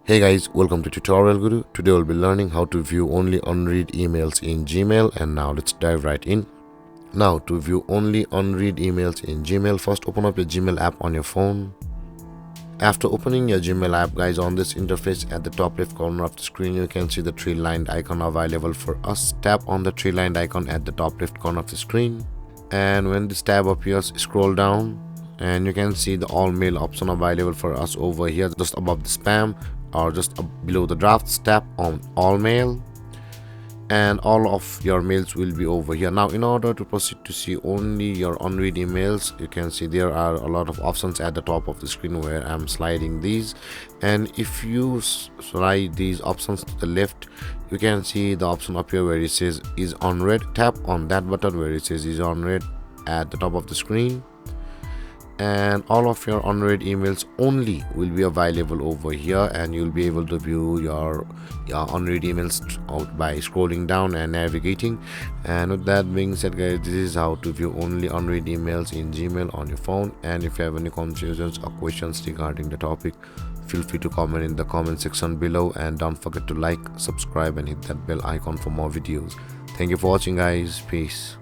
Hey guys, welcome to Tutorial Guru. Today we'll be learning how to view only unread emails in Gmail, and now let's dive right in. Now to view only unread emails in Gmail, first open up your Gmail app on your phone. After opening your Gmail app, guys, on this interface at the top left corner of the screen you can see the three-lined icon available for us. Tap on the three-lined icon at the top left corner of the screen, and when this tab appears, scroll down and you can see the all mail option available for us over here just above the spam or just below the drafts. Tap on all mail and all of your mails will be over here. Now in order to proceed to see only your unread emails, you can see there are a lot of options at the top of the screen where I'm sliding these, and if you slide these options to the left you can see the option up here where it says is unread. Tap on that button where it says is unread at the top of the screen, and all of your unread emails only will be available over here, and you'll be able to view your unread emails out by scrolling down and navigating. And with that being said, guys, this is how to view only unread emails in Gmail on your phone. And if you have any confusions or questions regarding the topic, feel free to comment in the comment section below, and don't forget to like, subscribe and hit that bell icon for more videos. Thank you for watching, guys. Peace.